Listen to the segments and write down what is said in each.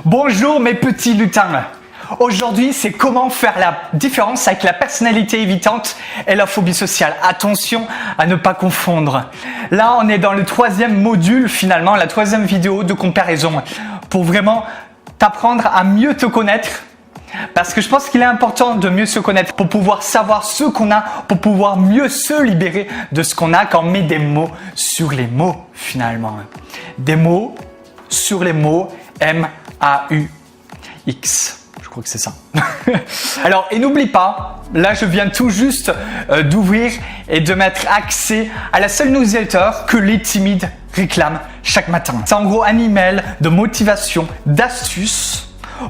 Bonjour mes petits lutins. Aujourd'hui, c'est comment faire la différence avec la personnalité évitante et la phobie sociale. Attention à ne pas confondre. Là, on est dans le troisième module finalement, la troisième vidéo de comparaison pour vraiment t'apprendre à mieux te connaître. Parce que je pense qu'il est important de mieux se connaître pour pouvoir savoir ce qu'on a, pour pouvoir mieux se libérer de ce qu'on a quand on met des mots sur les mots finalement. Des mots sur les mots M-A-U-X. Je crois que c'est ça. Alors, et n'oublie pas, là je viens tout juste d'ouvrir et de mettre accès à la seule newsletter que les timides réclament chaque matin. C'est en gros un email de motivation, d'astuces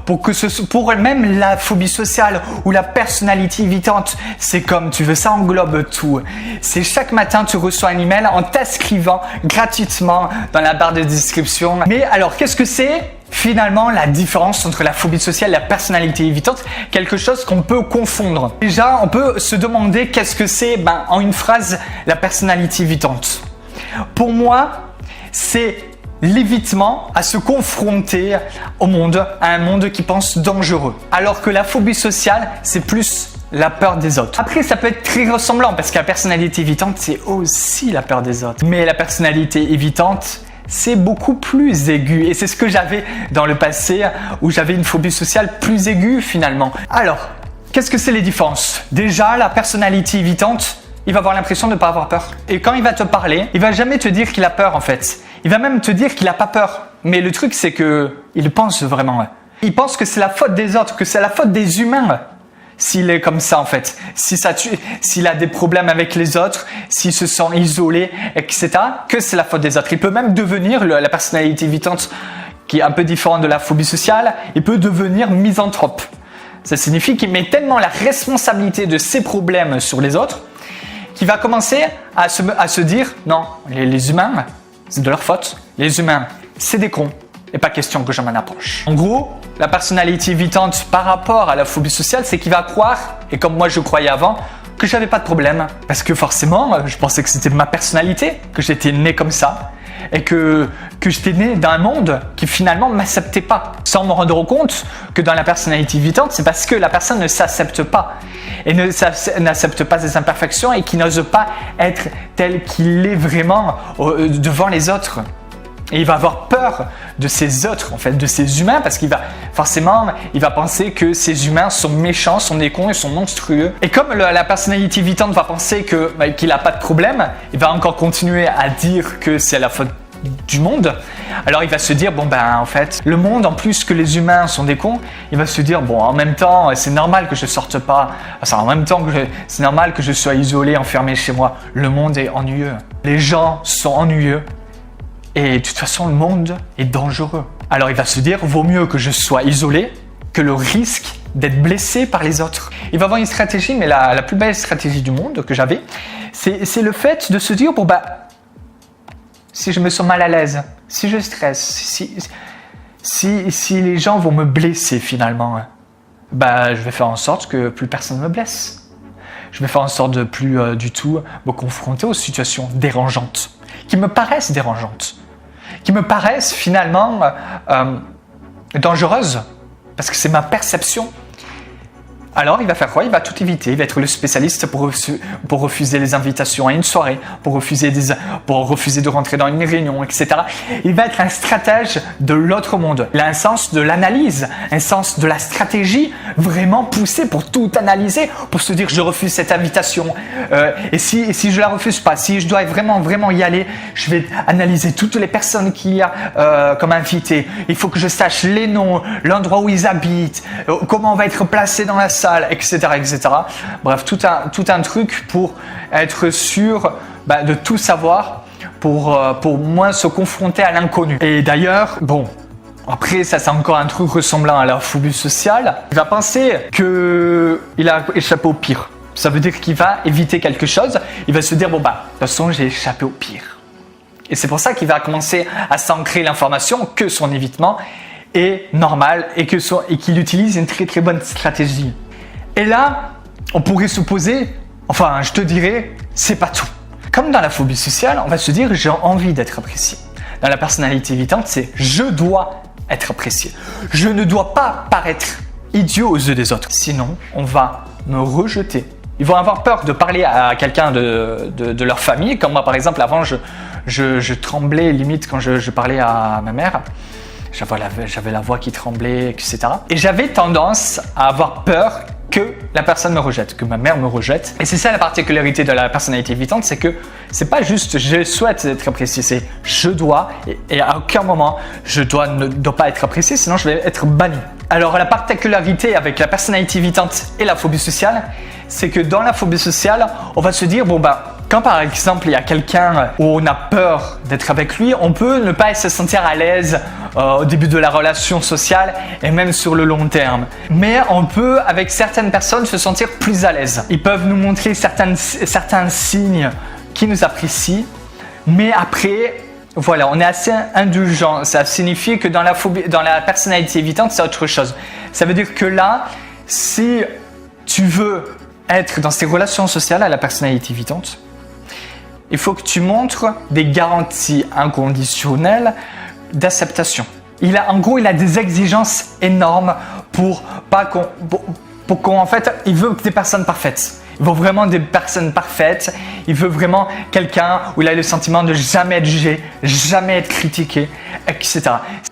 pour même la phobie sociale ou la personnalité évitante, c'est comme tu veux, ça englobe tout. C'est chaque matin tu reçois un email en t'inscrivant gratuitement dans la barre de description. Mais alors qu'est-ce que c'est finalement la différence entre la phobie sociale et la personnalité évitante? Quelque chose qu'on peut confondre. Déjà, on peut se demander qu'est-ce que c'est en une phrase la personnalité évitante. Pour moi, c'est l'évitement à se confronter au monde, à un monde qui pense dangereux. Alors que la phobie sociale, c'est plus la peur des autres. Après, ça peut être très ressemblant parce que la personnalité évitante, c'est aussi la peur des autres. Mais la personnalité évitante, c'est beaucoup plus aigu. Et c'est ce que j'avais dans le passé où j'avais une phobie sociale plus aiguë finalement. Alors, qu'est-ce que c'est les différences? Déjà, la personnalité évitante, il va avoir l'impression de ne pas avoir peur. Et quand il va te parler, il va jamais te dire qu'il a peur en fait. Il va même te dire qu'il n'a pas peur. Mais le truc, c'est que il pense vraiment. Il pense que c'est la faute des autres, que c'est la faute des humains. S'il est comme ça en fait, s'il a des problèmes avec les autres, s'il se sent isolé, etc., que c'est la faute des autres. Il peut même devenir, la personnalité évitante qui est un peu différente de la phobie sociale, il peut devenir misanthrope. Ça signifie qu'il met tellement la responsabilité de ses problèmes sur les autres qu'il va commencer à se dire non, les humains, c'est de leur faute. Les humains, c'est des cons. Et pas question que je m'en approche. En gros, la personnalité évitante par rapport à la phobie sociale, c'est qu'il va croire, et comme moi je croyais avant, que j'avais pas de problème. Parce que forcément, je pensais que c'était ma personnalité, que j'étais né comme ça, et que j'étais né dans un monde qui finalement ne m'acceptait pas. Sans me rendre compte que dans la personnalité évitante, c'est parce que la personne ne s'accepte pas, et n'accepte pas ses imperfections, et qui n'ose pas être tel qu'il est vraiment devant les autres. Et il va avoir peur de ces autres, en fait, de ces humains, parce qu'il va penser que ces humains sont méchants, sont des cons, ils sont monstrueux. Et comme la personnalité évitante va penser qu'il n'a pas de problème, il va encore continuer à dire que c'est la faute du monde. Alors il va se dire, en fait, le monde, en plus que les humains sont des cons, il va se dire, en même temps, c'est normal que je sorte pas, en même temps que c'est normal que je sois isolé, enfermé chez moi. Le monde est ennuyeux. Les gens sont ennuyeux. Et de toute façon, le monde est dangereux. Alors il va se dire, vaut mieux que je sois isolé que le risque d'être blessé par les autres. Il va avoir une stratégie, mais la plus belle stratégie du monde que j'avais, c'est le fait de se dire, si je me sens mal à l'aise, si je stresse, si les gens vont me blesser finalement, je vais faire en sorte que plus personne ne me blesse. Je vais faire en sorte de plus du tout me confronter aux situations dérangeantes, qui me paraissent dérangeantes, qui me paraissent finalement dangereuses, parce que c'est ma perception. Alors il va faire quoi? Il va tout éviter, il va être le spécialiste pour refuser les invitations à une soirée, pour refuser de rentrer dans une réunion, etc. Il va être un stratège de l'autre monde. Il a un sens de l'analyse, un sens de la stratégie vraiment poussé pour tout analyser, pour se dire je refuse cette invitation. Et si je la refuse pas, si je dois vraiment y aller, je vais analyser toutes les personnes qu'il y a comme invitées. Il faut que je sache les noms, l'endroit où ils habitent, comment on va être placé dans la salle, etc., etc. Bref, tout un truc pour être sûr de tout savoir, pour moins se confronter à l'inconnu. Et d'ailleurs, après ça c'est encore un truc ressemblant à la phobie sociale. Il va penser qu'il a échappé au pire. Ça veut dire qu'il va éviter quelque chose. Il va se dire, de toute façon j'ai échappé au pire. Et c'est pour ça qu'il va commencer à s'ancrer l'information que son évitement est normal et qu'il utilise une très très bonne stratégie. Et là, on pourrait supposer, je te dirais, c'est pas tout. Comme dans la phobie sociale, on va se dire j'ai envie d'être apprécié. Dans la personnalité évitante, c'est je dois être apprécié. Je ne dois pas paraître idiot aux yeux des autres. Sinon, on va me rejeter. Ils vont avoir peur de parler à quelqu'un de leur famille. Comme moi, par exemple, avant, je tremblais limite quand je parlais à ma mère. J'avais la voix qui tremblait, etc. Et j'avais tendance à avoir peur que la personne me rejette, que ma mère me rejette. Et c'est ça la particularité de la personnalité évitante, c'est que c'est pas juste je souhaite être apprécié, c'est je dois, et à aucun moment je ne dois pas être apprécié, sinon je vais être banni. Alors la particularité avec la personnalité évitante et la phobie sociale, c'est que dans la phobie sociale, on va se dire, bon bah, quand par exemple il y a quelqu'un où on a peur d'être avec lui, on peut ne pas se sentir à l'aise au début de la relation sociale et même sur le long terme. Mais on peut avec certaines personnes se sentir plus à l'aise. Ils peuvent nous montrer certains signes qui nous apprécient, mais après, voilà, on est assez indulgent. Ça signifie que dans la personnalité évitante, c'est autre chose. Ça veut dire que là, si tu veux être dans ces relations sociales à la personnalité évitante, il faut que tu montres des garanties inconditionnelles d'acceptation. En gros, il a des exigences énormes pour qu'en fait, il veut des personnes parfaites. Il veut vraiment des personnes parfaites. Il veut vraiment quelqu'un où il a le sentiment de jamais être jugé, jamais être critiqué, etc.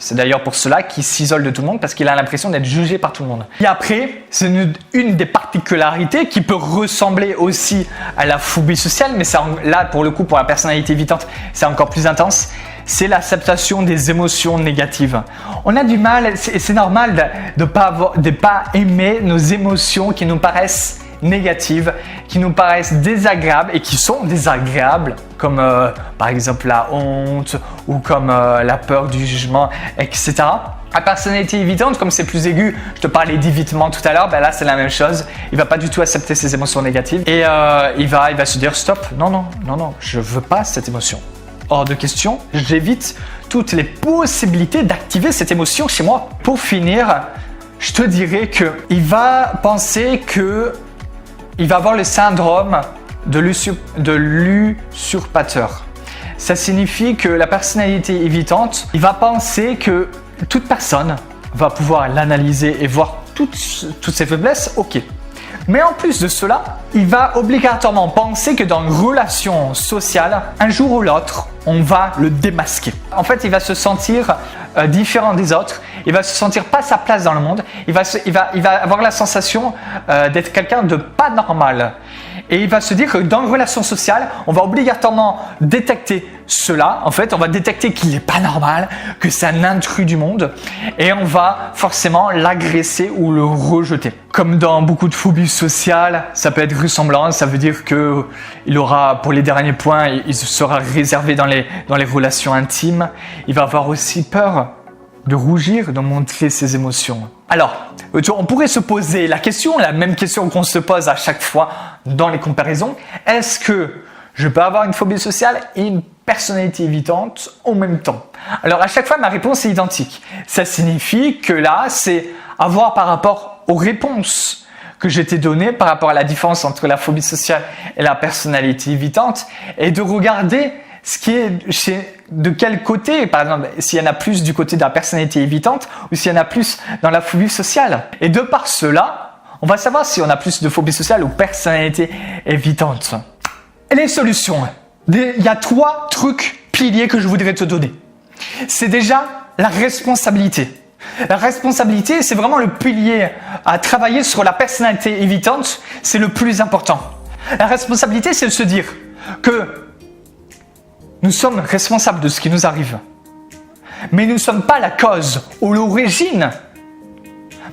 C'est d'ailleurs pour cela qu'il s'isole de tout le monde parce qu'il a l'impression d'être jugé par tout le monde. Et après, c'est une des particularités qui peut ressembler aussi à la phobie sociale, mais là, pour le coup, pour la personnalité évitante, c'est encore plus intense. C'est l'acceptation des émotions négatives. On a du mal, et c'est normal de pas aimer nos émotions qui nous paraissent négatives, qui nous paraissent désagréables et qui sont désagréables, comme par exemple la honte ou comme la peur du jugement, etc. La personnalité évitante, comme c'est plus aigu, je te parlais d'évitement tout à l'heure, ben là c'est la même chose. Il va pas du tout accepter ses émotions négatives et il va se dire stop, non, je veux pas cette émotion. Hors de question, j'évite toutes les possibilités d'activer cette émotion chez moi. Pour finir, je te dirais qu'il va penser qu'il va avoir le syndrome de l'usurpateur. Ça signifie que la personnalité évitante, il va penser que toute personne va pouvoir l'analyser et voir toutes ses faiblesses, ok. Mais en plus de cela, il va obligatoirement penser que dans une relation sociale, un jour ou l'autre, on va le démasquer. En fait, il va se sentir différent des autres, il va se sentir pas sa place dans le monde, il va avoir la sensation d'être quelqu'un de pas normal. Et il va se dire que dans une relation sociale, on va obligatoirement détecter cela. En fait, on va détecter qu'il n'est pas normal, que c'est un intrus du monde et on va forcément l'agresser ou le rejeter. Comme dans beaucoup de phobies sociales, ça peut être ressemblant. Ça veut dire qu'il aura, pour les derniers points, il sera réservé dans les relations intimes. Il va avoir aussi peur de rougir, de montrer ses émotions. Alors, on pourrait se poser la même question qu'on se pose à chaque fois dans les comparaisons. Est-ce que je peux avoir une phobie sociale et une personnalité évitante en même temps? Alors, à chaque fois, ma réponse est identique. Ça signifie que là, c'est avoir par rapport aux réponses que je t'ai données, par rapport à la différence entre la phobie sociale et la personnalité évitante, et de regarder ce qui est de quel côté, par exemple, s'il y en a plus du côté de la personnalité évitante ou s'il y en a plus dans la phobie sociale. Et de par cela, on va savoir si on a plus de phobie sociale ou personnalité évitante. Et les solutions, il y a 3 trucs piliers que je voudrais te donner. C'est déjà la responsabilité. La responsabilité, c'est vraiment le pilier à travailler sur la personnalité évitante, c'est le plus important. La responsabilité, c'est de se dire que nous sommes responsables de ce qui nous arrive. Mais nous ne sommes pas la cause ou l'origine,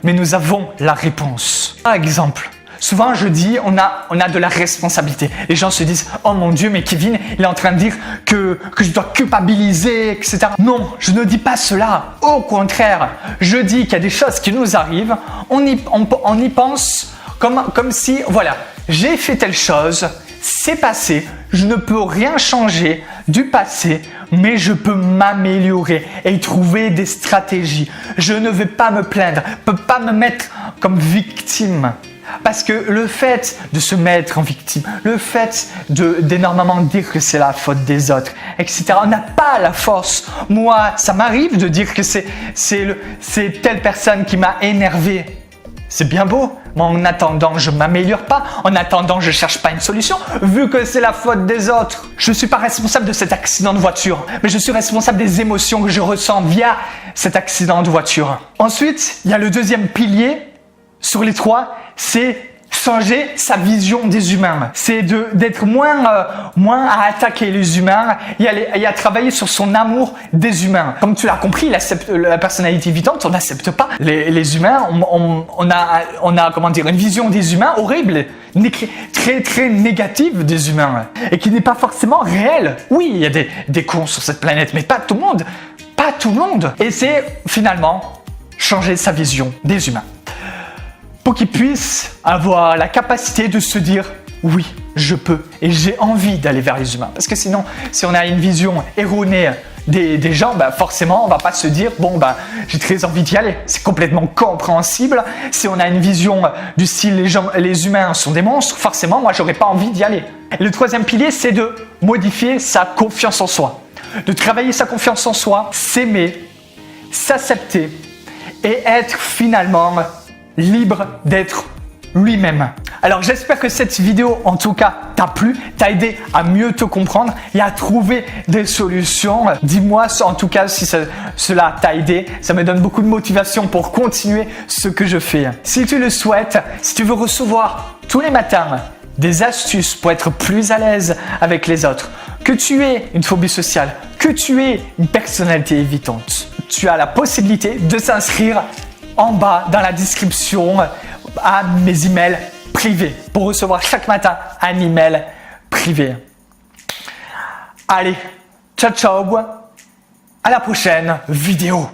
mais nous avons la réponse. Par exemple, souvent je dis on a de la responsabilité. Les gens se disent oh mon Dieu, mais Kevin, il est en train de dire que je dois culpabiliser, etc. Non, je ne dis pas cela. Au contraire, je dis qu'il y a des choses qui nous arrivent, on y pense comme si, voilà, j'ai fait telle chose, c'est passé, je ne peux rien changer du passé, mais je peux m'améliorer et trouver des stratégies. Je ne vais pas me plaindre, je ne peux pas me mettre comme victime. Parce que le fait de se mettre en victime, le fait d'énormément dire que c'est la faute des autres, etc., on n'a pas la force. Moi, ça m'arrive de dire que c'est telle personne qui m'a énervé. C'est bien beau, mais en attendant, je ne m'améliore pas. En attendant, je ne cherche pas une solution, vu que c'est la faute des autres. Je ne suis pas responsable de cet accident de voiture, mais je suis responsable des émotions que je ressens via cet accident de voiture. Ensuite, il y a le deuxième pilier sur les trois, c'est changer sa vision des humains. C'est d'être moins à attaquer les humains et à travailler sur son amour des humains. Comme tu l'as compris, la personnalité évitante, on n'accepte pas les humains. On a comment dire, une vision des humains horrible, très très négative des humains et qui n'est pas forcément réelle. Oui, il y a des cons sur cette planète, mais pas tout le monde. Pas tout le monde. Et c'est finalement changer sa vision des humains, pour qu'ils puissent avoir la capacité de se dire « oui, je peux et j'ai envie d'aller vers les humains ». Parce que sinon, si on a une vision erronée des gens, forcément, on ne va pas se dire « bon, j'ai très envie d'y aller ». C'est complètement compréhensible. Si on a une vision du style « les humains sont des monstres », forcément, moi, j'aurais pas envie d'y aller. Et le troisième pilier, c'est de modifier sa confiance en soi. De travailler sa confiance en soi, s'aimer, s'accepter et être finalement libre d'être lui-même. Alors j'espère que cette vidéo en tout cas t'a plu, t'a aidé à mieux te comprendre et à trouver des solutions. Dis-moi en tout cas si cela t'a aidé, ça me donne beaucoup de motivation pour continuer ce que je fais. Si tu le souhaites, si tu veux recevoir tous les matins des astuces pour être plus à l'aise avec les autres, que tu aies une phobie sociale, que tu aies une personnalité évitante, tu as la possibilité de s'inscrire en bas dans la description à mes emails privés pour recevoir chaque matin un email privé. Allez, ciao ciao, à la prochaine vidéo.